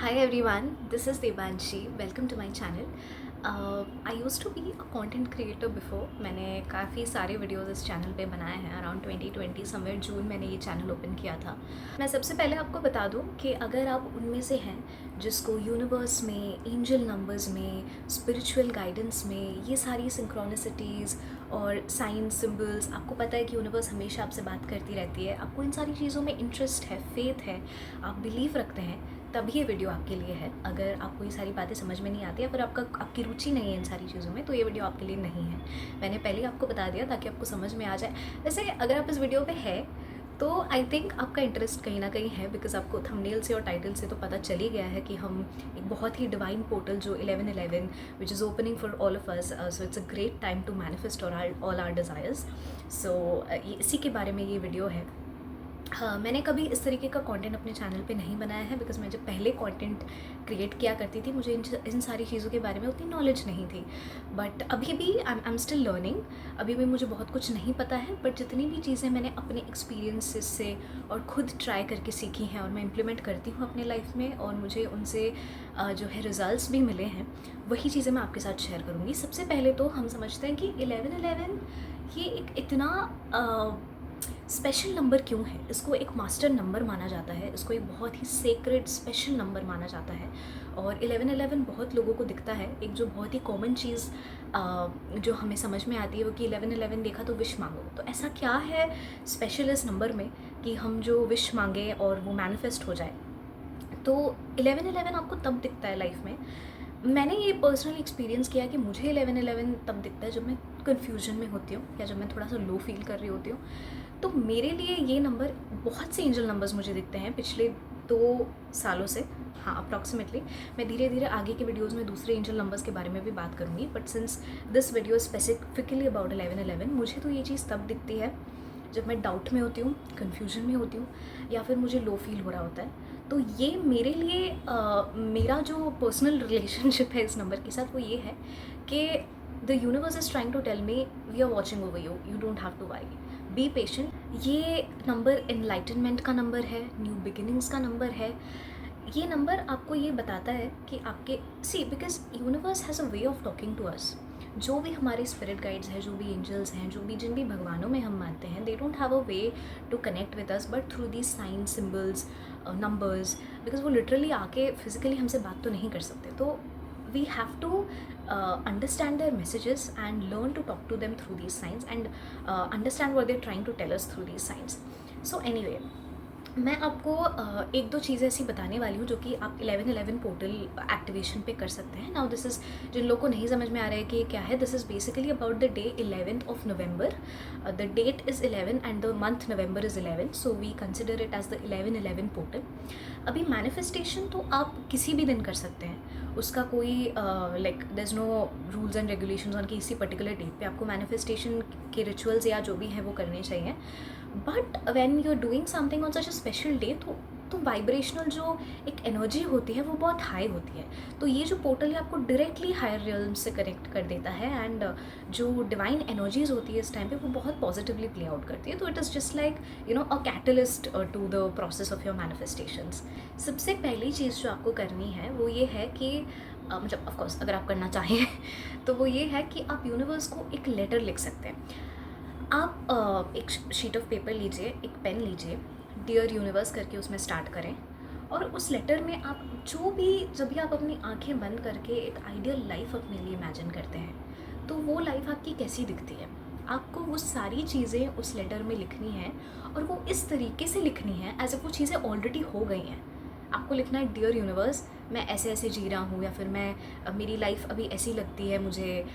Hi everyone, this is Debanshi. Welcome to my channel. I used to be a content creator before. मैंने काफ़ी सारे videos इस channel पे बनाए हैं. अराउंड 2020 समवेयर जून मैंने ये चैनल ओपन किया था. मैं सबसे पहले आपको बता दूं कि अगर आप उनमें से हैं जिसको यूनिवर्स में, एंजल नंबर्स में, स्पिरिचुअल गाइडेंस में, ये सारी सिंक्रोनिसिटीज़ और साइन सिंबल्स, आपको पता है कि यूनिवर्स हमेशा आपसे बात करती रहती है, आपको इन सारी चीज़ों में इंटरेस्ट है, फेथ है, आप बिलीव रखते हैं, तब ये वीडियो आपके लिए है. अगर आपको ये सारी बातें समझ में नहीं आती है, फिर आपकी रुचि नहीं है इन सारी चीज़ों में, तो ये वीडियो आपके लिए नहीं है. मैंने पहले ही आपको बता दिया ताकि आपको समझ में आ जाए. वैसे अगर आप इस वीडियो पे है तो आई थिंक आपका इंटरेस्ट कहीं ना कहीं है, बिकॉज आपको थंबनेल से और टाइटल से तो पता चल ही गया है कि हम एक बहुत ही डिवाइन पोर्टल जो 1111 which is opening for all of us, so it's a great time to manifest all our desires. So इसी के बारे में ये वीडियो है. हाँ, मैंने कभी इस तरीके का कंटेंट अपने चैनल पे नहीं बनाया है, बिकॉज मैं जब पहले कंटेंट क्रिएट किया करती थी मुझे इन सारी चीज़ों के बारे में उतनी नॉलेज नहीं थी. बट अभी भी आई एम स्टिल लर्निंग. अभी भी मुझे बहुत कुछ नहीं पता है, बट जितनी भी चीज़ें मैंने अपने एक्सपीरियंसेस से और ख़ुद ट्राई करके सीखी हैं और मैं इम्प्लीमेंट करती हूँ अपने लाइफ में, और मुझे उनसे जो है रिज़ल्ट्स भी मिले हैं, वही चीज़ें मैं आपके साथ शेयर करूँगी. सबसे पहले तो हम समझते हैं कि 1111 ये एक इतना स्पेशल नंबर क्यों है. इसको एक मास्टर नंबर माना जाता है, इसको एक बहुत ही सेक्रेड स्पेशल नंबर माना जाता है. और 1111 बहुत लोगों को दिखता है. एक जो बहुत ही कॉमन चीज़ जो हमें समझ में आती है वो कि 1111 देखा तो विश मांगो. तो ऐसा क्या है स्पेशल इस नंबर में कि हम जो विश मांगे और वो मैनिफेस्ट हो जाए. तो 1111 आपको तब दिखता है लाइफ में. मैंने ये पर्सनली एक्सपीरियंस किया कि मुझे 1111 तब दिखता है जब मैं कन्फ्यूजन में होती हूँ या जब मैं थोड़ा सा लो फील कर रही होती हूँ. तो मेरे लिए ये नंबर, बहुत से एंजल नंबर्स मुझे दिखते हैं पिछले 2 सालों से. हाँ, अप्रॉक्सीमेटली. मैं धीरे धीरे आगे के वीडियोस में दूसरे एंजल नंबर्स के बारे में भी बात करूँगी, but since this video specifically about 1111, मुझे तो ये चीज़ तब दिखती है जब मैं डाउट में होती हूँ, कन्फ्यूजन में होती हूँ, या फिर मुझे लो फील हो रहा होता है. तो ये मेरे लिए मेरा जो पर्सनल रिलेशनशिप है इस नंबर के साथ वो ये है कि the universe is trying to tell me we are watching over you, you don't have to worry, be patient. ये नंबर एनलाइटनमेंट का नंबर है, न्यू बिगिनिंग्स का नंबर है. ये नंबर आपको ये बताता है कि आपके because universe has a way of talking to us. जो भी हमारे स्पिरिट गाइड्स हैं, जो भी एंजल्स हैं, जिन भी भगवानों में हम मानते हैं, they don't have a way to connect with us but through these sign symbols, numbers. Because वो लिटरली आके फिजिकली हमसे बात तो नहीं कर सकते. तो we have to understand their messages and learn to talk to them through these signs and understand what they're trying to tell us through these signs. So anyway, मैं आपको एक दो चीज़ें ऐसी बताने वाली हूँ जो कि आप 1111 पोर्टल एक्टिवेशन पे कर सकते हैं. नाउ दिस इज़, जिन लोगों को नहीं समझ में आ रहा है कि क्या है, this is basically about the day 11th of November. The date is 11 and the month November is 11, so we consider it as the 1111 portal. अभी मैनिफेस्टेशन तो आप किसी भी दिन कर सकते हैं. उसका कोई like there is no rules and regulations on कि इसी पर्टिकुलर डेट पे आपको मैनिफेस्टेशन के रिचुअल्स या जो भी है वो करने चाहिए. But when you are doing something on such a special day, तो वाइब्रेशनल जो एक एनर्जी होती है वो बहुत हाई होती है. तो ये जो पोर्टल है आपको डायरेक्टली हायर रियल्म से कनेक्ट कर देता है, एंड जो डिवाइन एनर्जीज होती है इस टाइम पे वो बहुत पॉजिटिवली प्ले आउट करती है. तो it is just like a catalyst to the process of your manifestations. सबसे पहली चीज़ जो आपको करनी है वो ये है कि मतलब ऑफकोर्स अगर आप करना चाहें तो वो ये है कि आप यूनिवर्स को एक लेटर लिख सकते हैं. आप एक शीट ऑफ पेपर लीजिए, एक पेन लीजिए, डियर यूनिवर्स करके उसमें स्टार्ट करें, और उस लेटर में आप जब भी आप अपनी आंखें बंद करके एक आइडियल लाइफ अपने लिए इमेजिन करते हैं, तो वो लाइफ आपकी कैसी दिखती है, आपको वो सारी चीज़ें उस लेटर में लिखनी है. और वो इस तरीके से लिखनी है एज वो चीज़ें ऑलरेडी हो गई हैं. आपको लिखना है, डियर यूनिवर्स, मैं ऐसे ऐसे जी रहा हूँ, या फिर मेरी लाइफ अभी ऐसी लगती है मुझे,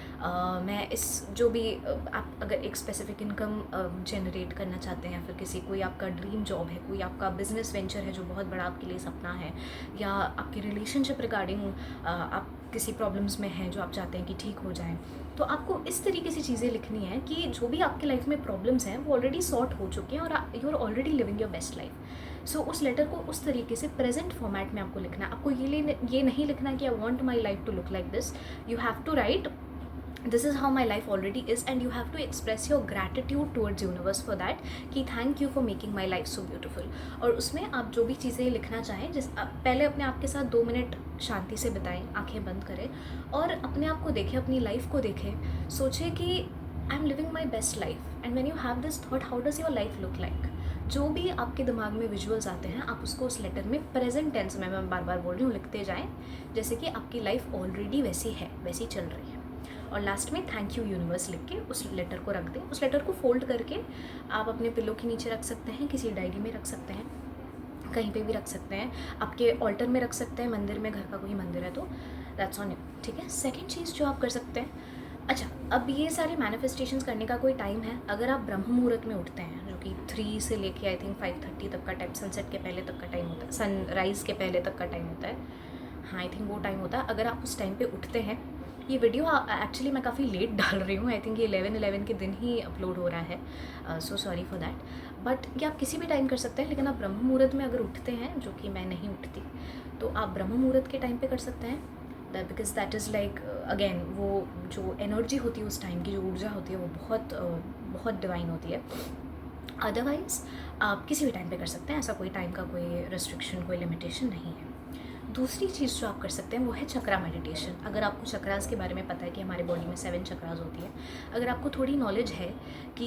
मैं इस जो भी आप अगर एक स्पेसिफिक इनकम जनरेट करना चाहते हैं, या फिर कोई आपका ड्रीम जॉब है, कोई आपका बिजनेस वेंचर है जो बहुत बड़ा आपके लिए सपना है, या आपकी रिलेशनशिप रिगार्डिंग आप किसी प्रॉब्लम्स में हैं जो आप चाहते हैं कि ठीक हो जाएं, तो आपको इस तरीके से चीज़ें लिखनी है कि जो भी आपके लाइफ में प्रॉब्लम्स हैं वो ऑलरेडी सॉर्ट हो चुके हैं और you are already living your best life. So उस लेटर को उस तरीके से प्रेजेंट फॉर्मेट में आपको लिखना है. आपको ये नहीं लिखना कि I want my life to look like this. You have to write this is how my life already is and you have to express your gratitude towards universe for that कि thank you for making my life so beautiful. और उसमें आप जो भी चीज़ें लिखना चाहें, पहले अपने आप के साथ 2 मिनट शांति से बिताएं, आंखें बंद करें और अपने आप को देखें, अपनी लाइफ को देखें, सोचें कि I am living my best life. And when you have this thought, how does your life look like? जो भी आपके दिमाग में विजुअल्स आते हैं, आप उसको उस लेटर में प्रेजेंट टेंस में, मैं बार बार बोल रही हूँ, लिखते जाएं, जैसे कि आपकी लाइफ ऑलरेडी वैसी है, वैसी चल रही है। और लास्ट में थैंक यू यूनिवर्स लिख के उस लेटर को रख दें। उस लेटर को फोल्ड करके आप अपने पिलो के नीचे रख सकते हैं, किसी डायरी में रख सकते हैं, कहीं पे भी रख सकते हैं, आपके ऑल्टर में रख सकते हैं, मंदिर में, घर का कोई मंदिर है तो दैट्स ऑन यू, ठीक है। सेकेंड चीज़ जो आप कर सकते हैं, अच्छा अब ये सारे मैनिफेस्टेशंस करने का कोई टाइम है। अगर आप ब्रह्म मुहूर्त में उठते हैं, जो कि 3 से लेके आई थिंक 5:30 तक का टाइम, सनसेट के पहले तक का टाइम होता है, सनराइज़ के पहले तक का टाइम होता है, हाँ आई थिंक वो टाइम होता है। अगर आप उस टाइम पे उठते हैं, ये वीडियो एक्चुअली मैं काफ़ी लेट डाल रही हूँ, आई थिंक ये 11 के दिन ही अपलोड हो रहा है, so sorry for that, but ये आप किसी भी टाइम कर सकते हैं। लेकिन आप ब्रह्म मुहूर्त में अगर उठते हैं, जो कि मैं नहीं उठती, तो आप ब्रह्म मुहूर्त के टाइम पे कर सकते हैं, because that is like again वो जो एनर्जी होती है उस टाइम की, जो ऊर्जा होती है वो बहुत डिवाइन होती है। अदरवाइज़ आप किसी भी टाइम पे कर सकते हैं, ऐसा कोई टाइम का कोई रिस्ट्रिक्शन, कोई लिमिटेशन नहीं है। दूसरी चीज़ जो आप कर सकते हैं वो है चक्रा मेडिटेशन। अगर आपको चक्रास के बारे में पता है कि हमारे बॉडी में 7 चक्रास होती है, अगर आपको थोड़ी नॉलेज है कि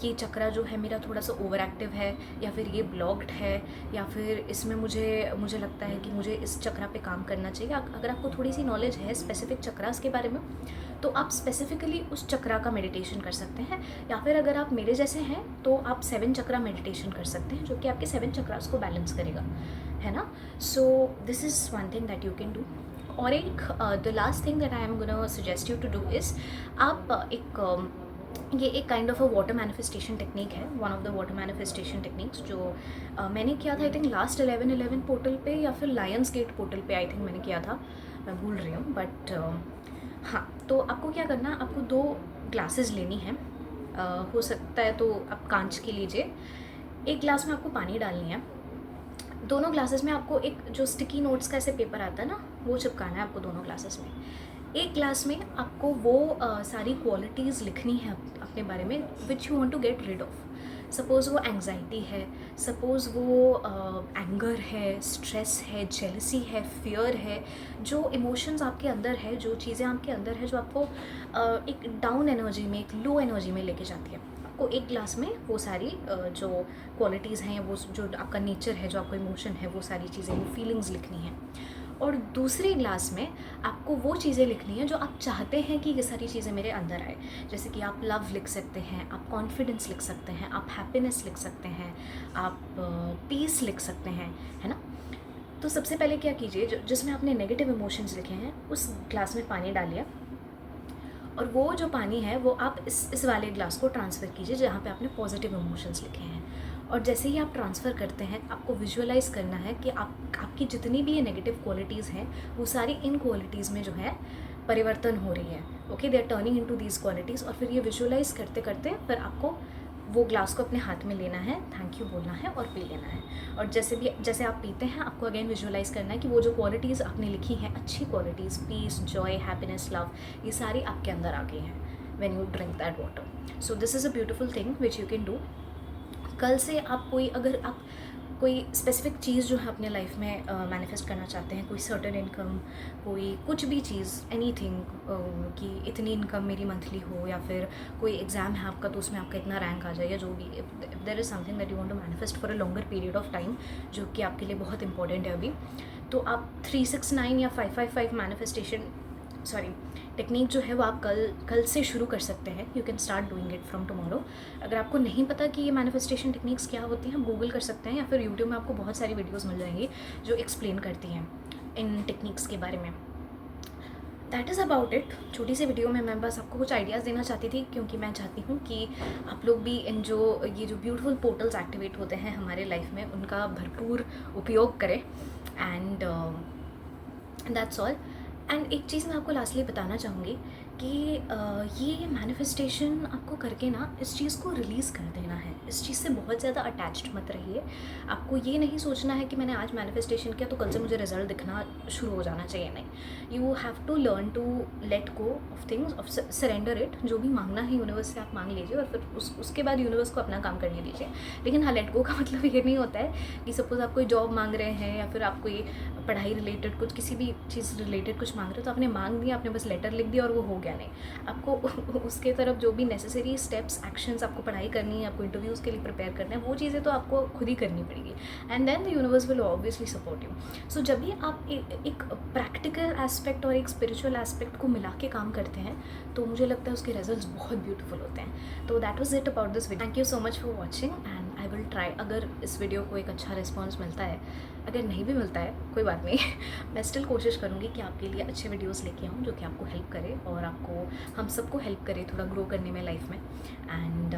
ये चक्रा जो है मेरा थोड़ा सा ओवर एक्टिव है, या फिर ये ब्लॉक्ड है, या फिर इसमें मुझे लगता है कि मुझे इस चक्रा पे काम करना चाहिए, अगर आपको थोड़ी सी नॉलेज है स्पेसिफिक चक्रास के बारे में, तो आप स्पेसिफिकली उस चक्रा का मेडिटेशन कर सकते हैं। या फिर अगर आप मेरे जैसे हैं तो आप 7 चक्रा मेडिटेशन कर सकते हैं, जो कि आपके 7 चक्रास को बैलेंस करेगा, है ना। So this is one thing that you can do. और एक the last thing that I am gonna suggest you to do is, आप ये एक kind of a water manifestation technique है, one of the water manifestation techniques जो मैंने किया था आई थिंक लास्ट 11/11 पोर्टल पे, या फिर लायंस गेट पोर्टल पे आई थिंक मैंने किया था, मैं भूल रही हूँ, बट हाँ। तो आपको क्या करना, आपको 2 ग्लासेस लेनी है, हो सकता है तो आप कांच की लीजिए। एक ग्लास में आपको पानी डालनी है, दोनों ग्लासेस में आपको एक जो स्टिकी नोट्स का ऐसे पेपर आता है ना, वो चिपकाना है आपको दोनों ग्लासेस में। एक ग्लास में आपको वो सारी क्वालिटीज़ लिखनी है अपने बारे में which you want to get rid of. Suppose वो एंग्जाइटी है, सपोज़ वो एंगर है, स्ट्रेस है, जेलसी है, फियर है, जो इमोशंस आपके अंदर है, जो चीज़ें आपके अंदर है, जो आपको एक डाउन एनर्जी में, एक लो एनर्जी में लेके जाती है, आपको एक ग्लास में वो सारी जो क्वालिटीज़ हैं, वो जो आपका नेचर है, जो आपका इमोशन है, वो सारी चीज़ें, वो फीलिंग्स लिखनी है। और दूसरे ग्लास में आपको वो चीज़ें लिखनी है जो आप चाहते हैं कि ये सारी चीज़ें मेरे अंदर आए। जैसे कि आप लव लिख सकते हैं, आप कॉन्फिडेंस लिख सकते हैं, आप हैप्पीनेस लिख सकते हैं, आप पीस लिख सकते हैं, है ना। तो सबसे पहले क्या कीजिए, जिसमें आपने नेगेटिव इमोशंस लिखे हैं उस ग्लास में पानी डालिए, और वो जो पानी है वो आप इस वाले ग्लास को ट्रांसफ़र कीजिए जहाँ पे आपने पॉजिटिव इमोशंस लिखे हैं। और जैसे ही आप ट्रांसफ़र करते हैं, आपको विजुअलाइज़ करना है कि आपकी जितनी भी ये नेगेटिव क्वालिटीज़ हैं, वो सारी इन क्वालिटीज़ में जो है परिवर्तन हो रही है। Okay, they are turning into these qualities. और फिर ये विजुअलाइज़ करते करते फिर आपको वो ग्लास को अपने हाथ में लेना है, थैंक यू बोलना है और पी लेना है। और जैसे आप पीते हैं, आपको अगेन विजुअलाइज़ करना है कि वो जो क्वालिटीज़ आपने लिखी हैं, अच्छी qualities, peace, joy, happiness, love, ये सारी आपके अंदर आ गई हैं when you drink that water. So this is a beautiful thing which you can do. कल से आप अगर आप कोई स्पेसिफिक चीज़ जो है अपने लाइफ में मैनिफेस्ट करना चाहते हैं, कोई सर्टेन इनकम, कोई कुछ भी चीज़, एनीथिंग, कि इतनी इनकम मेरी मंथली हो, या फिर कोई एग्ज़ाम है आपका तो उसमें आपका इतना रैंक आ जाए, या जो भी, if there is something that you want to manifest for a longer period of time, जो कि आपके लिए बहुत इंपॉर्टेंट है अभी, तो आप 369 या 555 मैनिफेस्टेशन टेक्निक जो है वो आप कल से शुरू कर सकते हैं। You can start doing it from tomorrow. अगर आपको नहीं पता कि ये मैनिफेस्टेशन टेक्निक्स क्या होती हैं, गूगल कर सकते हैं, या फिर यूट्यूब में आपको बहुत सारी वीडियोज़ मिल जाएंगी जो एक्सप्लेन करती हैं इन टेक्निक्स के बारे में। That is about it. छोटी सी वीडियो में मैं बस आपको कुछ आइडियाज़ देना चाहती थी, क्योंकि मैं चाहती हूँ कि आप लोग भी इन ये जो ब्यूटीफुल पोर्टल्स एक्टिवेट होते हैं हमारे लाइफ में, उनका भरपूर उपयोग करें। And that's all. एंड एक चीज़ मैं आपको लास्टली बताना चाहूँगी कि ये मैनिफेस्टेशन आपको करके ना इस चीज़ को रिलीज़ कर देना है। इस चीज़ से बहुत ज़्यादा अटैच्ड मत रहिए। आपको ये नहीं सोचना है कि मैंने आज मैनिफेस्टेशन किया तो कल से मुझे रिजल्ट दिखना शुरू हो जाना चाहिए, नहीं। You have to learn to let go of things, of surrender it. जो भी मांगना है यूनिवर्स से आप मांग लीजिए और फिर उसके बाद यूनिवर्स को अपना काम करने दीजिए। लेकिन हाँ, लेट गो का मतलब ये नहीं होता है कि सपोज़ आप कोई जॉब मांग रहे हैं या फिर आप कोई पढ़ाई रिलेटेड कुछ, किसी भी चीज़ रिलेटेड कुछ मांग रहे हो, तो आपने मांग दिया, आपने बस लेटर लिख दिया और वो हो गया, नहीं। आपको उसके तरफ जो भी नेसेसरी स्टेप्स, एक्शंस आपको पढ़ाई करनी है, आपको इंटरव्यूज़ के लिए प्रिपेयर करना है, वो चीज़ें तो आपको खुद ही करनी पड़ेगी। And then the universe will obviously support you. So जब भी आप एक प्रैक्टिकल एस्पेक्ट और एक स्पिरिचुअल एस्पेक्ट को मिला के काम करते हैं तो मुझे लगता है उसके रिजल्ट्स बहुत ब्यूटीफुल होते हैं। तो that was it about this video. Thank you so much for watching and I will try, अगर इस वीडियो को एक अच्छा रिस्पॉन्स मिलता है, अगर नहीं भी मिलता है कोई बात नहीं मैं स्टिल कोशिश करूँगी कि आपके लिए अच्छे वीडियोस लेके आऊँ जो कि आपको हेल्प करे और आपको, हम सबको हेल्प करे थोड़ा ग्रो करने में लाइफ में। एंड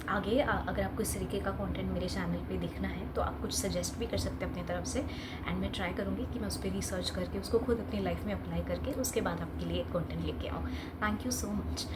आगे अगर आपको इस तरीके का कंटेंट मेरे चैनल पे देखना है तो आप कुछ सजेस्ट भी कर सकते हैं अपनी तरफ से, एंड मैं ट्राई करूँगी कि मैं उस पर रिसर्च करके उसको खुद अपनी लाइफ में अप्लाई करके उसके बाद आपके लिए कंटेंट लेके आऊँ। Thank you so much.